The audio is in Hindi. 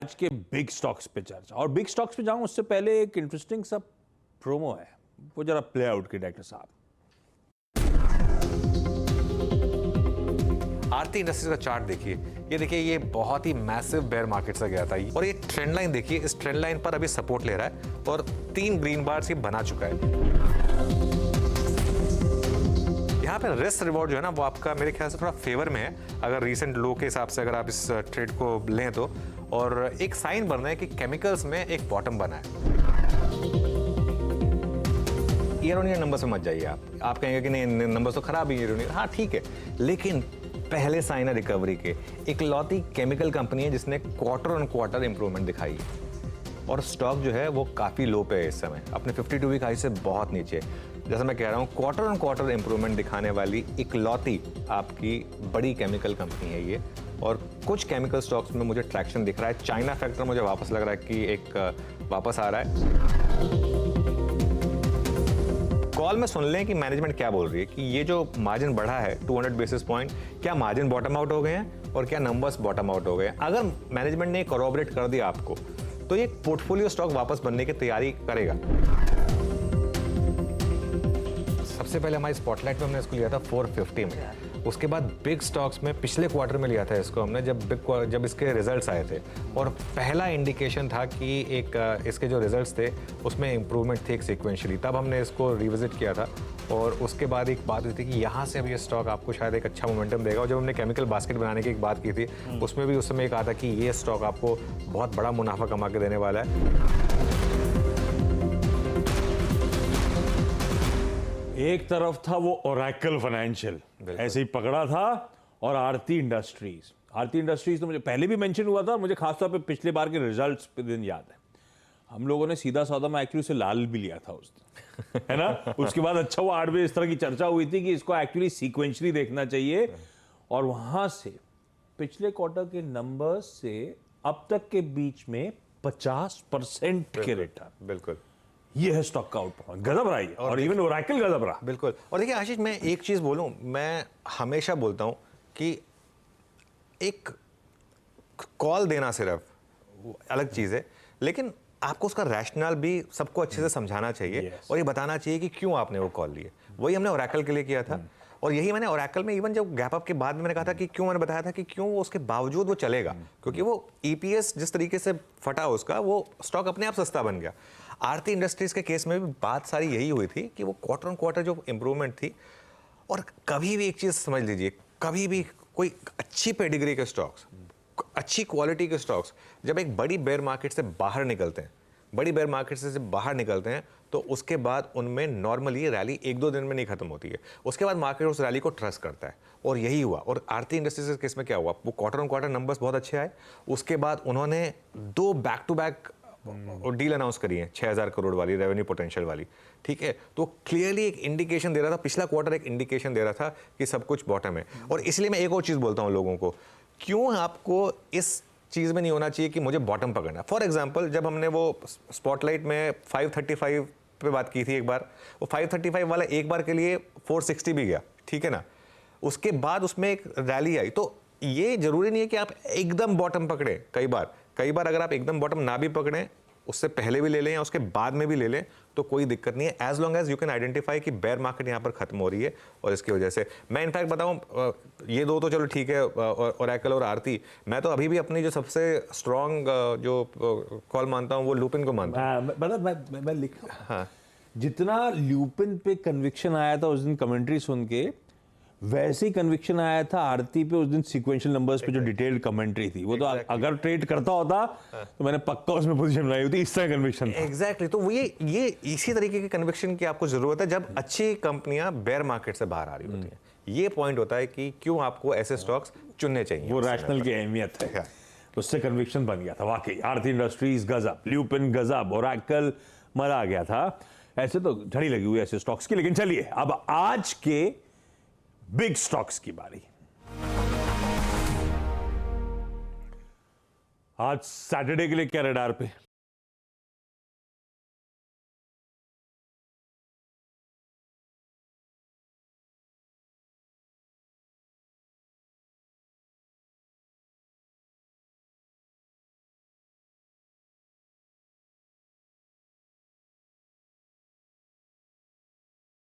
आज के बिग स्टॉक्स पे चर्चा। और बिग स्टॉक्स पे जाऊं उससे पहले एक इंटरेस्टिंग सा प्रोमो है, वो जरा प्ले आउट की डायरेक्टर साहब। आरती इंडस्ट्रीज का चार्ट देखिए, ये देखिए, ये बहुत ही मैसिव बेयर मार्केट से गया था और ये ट्रेंड लाइन देखिए, इस ट्रेंड लाइन पर अभी सपोर्ट ले रहा है और 3 ग्रीन बार्स ये बना चुका है। यहाँ पे रिस्क रिवॉर्ड जो है ना, वो आपका मेरे ख्याल से थोड़ा फेवर में है अगर रीसेंट लो के हिसाब से अगर आप इस ट्रेड को लें तो। और एक साइन बन रहा है कि केमिकल्स में एक बॉटम बना है। ईयर ऑन ईयर नंबर्स में मत जाइए आप कहेंगे कि नहीं नंबर्स तो खराब ही ईयर ऑन ईयर, हाँ ठीक है, लेकिन पहले साइन है रिकवरी के। इकलौती केमिकल कंपनी है जिसने क्वार्टर ऑन क्वार्टर इंप्रूवमेंट दिखाई है और स्टॉक जो है वो काफी लो पे है इस समय, अपने 52 वीक हाई से बहुत नीचे। जैसा मैं कह रहा हूँ, क्वार्टर ऑन क्वार्टर इंप्रूवमेंट दिखाने वाली इकलौती आपकी बड़ी केमिकल कंपनी है ये। और कुछ केमिकल स्टॉक्स में मुझे ट्रैक्शन दिख रहा है। चाइना फैक्टर मुझे वापस लग रहा है कि एक वापस आ रहा है। कॉल में सुन लें कि मैनेजमेंट क्या बोल रही है कि ये जो मार्जिन बढ़ा है 200 बेसिस पॉइंट, क्या मार्जिन बॉटम आउट हो गए हैं और क्या नंबर्स बॉटम आउट हो गए हैं। अगर मैनेजमेंट ने कोरॉबरेट कर दिया आपको, तो ये पोर्टफोलियो स्टॉक वापस बनने की तैयारी करेगा। सबसे पहले हमारी स्पॉटलाइट में हमने इसको लिया था 450 में, उसके बाद बिग स्टॉक्स में पिछले क्वार्टर में लिया था इसको हमने, जब इसके रिजल्ट्स आए थे और पहला इंडिकेशन था कि एक इसके जो रिजल्ट्स थे उसमें इंप्रूवमेंट थे एक सीक्वेंशियली, तब हमने इसको रिविजिट किया था। और उसके बाद एक बात हुई थी कि यहाँ से अब ये स्टॉक आपको शायद एक अच्छा मोमेंटम देगा। और जब हमने केमिकल बास्केट बनाने की एक बात की थी, उसमें भी उस समय कहा था कि ये स्टॉक आपको बहुत बड़ा मुनाफा कमा के देने वाला है। एक तरफ था वो ओरेकल फाइनेंशियल, ऐसे ही पकड़ा था, और आरती इंडस्ट्रीज तो मुझे पहले भी मेंशन हुआ था, मुझे खासतौर पे पिछले बार के रिजल्ट्स पे दिन याद है। हम लोगों ने सीधा सौदा में एक्चुअली से लाल भी लिया था उस दिन, है ना। उसके बाद अच्छा वो 8 बजे इस तरह की चर्चा हुई थी कि इसको एक्चुअली सीक्वेंशली देखना चाहिए, और वहां से पिछले क्वार्टर के नंबर्स से अब तक के बीच में 50% के रिटर्न। बिल्कुल, ये है स्टॉक का आउटपरफॉर्मेंस, गजब रहा है। और इवन ओरेकल गजब रहा। बिल्कुल। और देखिए आशीष, मैं एक चीज बोलूं, मैं हमेशा बोलता हूं कि एक कॉल देना सिर्फ अलग चीज है, लेकिन आपको उसका रैशनल भी सबको अच्छे से समझाना चाहिए और ये बताना चाहिए कि क्यों आपने वो कॉल लिए। वही हमने ओरेकल के लिए किया था और यही मैंने ओरेकल में इवन जब गैप अप के बाद में मैंने कहा था कि क्यों, मैंने बताया था कि क्यों वो उसके बावजूद वो चलेगा, क्योंकि वो ईपीएस जिस तरीके से फटा उसका, वो स्टॉक अपने आप सस्ता बन गया। आरती इंडस्ट्रीज के केस में भी बात सारी यही हुई थी कि वो क्वार्टर ऑन क्वार्टर जो इंप्रूवमेंट थी। और कभी भी एक चीज समझ लीजिए, कभी भी कोई अच्छी पेडिग्री के स्टॉक्स, अच्छी क्वालिटी के स्टॉक्स जब एक बड़ी बेयर मार्केट से बाहर निकलते हैं, तो उसके बाद उनमें नॉर्मली रैली 1-2 दिन में नहीं खत्म होती है। उसके बाद मार्केट उस रैली को ट्रस्ट करता है और यही हुआ। और आरती इंडस्ट्रीज के केस में क्या हुआ, वो क्वार्टर ऑन क्वार्टर नंबर्स बहुत अच्छे आए, उसके बाद उन्होंने 2 back to back deal announce करी है 6000 करोड़ वाली रेवेन्यू पोटेंशियल वाली, ठीक है। तो क्लियरली एक इंडिकेशन दे रहा था, पिछला क्वार्टर एक इंडिकेशन दे रहा था कि सब कुछ बॉटम है। और इसलिए मैं एक और चीज बोलता हूं लोगों को, क्यों आपको इस चीज में नहीं होना चाहिए कि मुझे बॉटम पकड़ना। फॉर एग्जांपल, जब हमने वो स्पॉटलाइट में 535 पे बात की थी एक बार, वो 535 वाला एक बार के लिए 460 भी गया, ठीक है ना। उसके बाद उसमें एक रैली आई। तो ये जरूरी नहीं है कि आप एकदम बॉटम पकड़े। कई बार अगर आप एकदम बॉटम ना भी पकड़ें, उससे पहले भी ले लें या उसके बाद में भी ले लें, तो कोई दिक्कत नहीं है, as long as you can identify कि बेयर मार्केट यहाँ पर खत्म हो रही है। और इसकी वजह से मैं इनफैक्ट बताऊं, ये दो तो चलो ठीक है, ओरेकल और आरती, मैं तो अभी भी अपनी जो सबसे स्ट्रॉन्ग जो कॉल मानता हूँ वो लुपिन को मानता हूँ। मैं लिख हाँ, जितना ल्यूपिन पे कन्विक्शन आया था उस दिन कमेंट्री सुन के, वैसे ही कन्विक्शन आया था आरती पे उस दिन सीक्वेंशियल नंबर्स पे जो डिटेल्ड कमेंट्री थी। वो तो अगर ट्रेड करता होता तो मैंने पक्का उसमें पोजीशन बनाई होती, इस तरह कन्विक्शन था। एग्जैक्टली। तो ये इसी तरीके के कन्विक्शन की आपको जरूरत है जब अच्छी कंपनियां बेयर मार्केट से बाहर आ रही होती हैं। ये पॉइंट होता है कि क्यों आपको ऐसे स्टॉक्स चुनने चाहिए, वो रैशनल की अहमियत है। उससे कन्विक्शन बन गया था वाकई। आरती इंडस्ट्रीज गजब, ल्यूपिन गजब, ओरेकल मरा गया था। ऐसे तो झड़ी लगी हुई ऐसे स्टॉक्स की। लेकिन चलिए अब आज के बिग स्टॉक्स की बारी। आज सैटरडे के लिए क्या रडार पे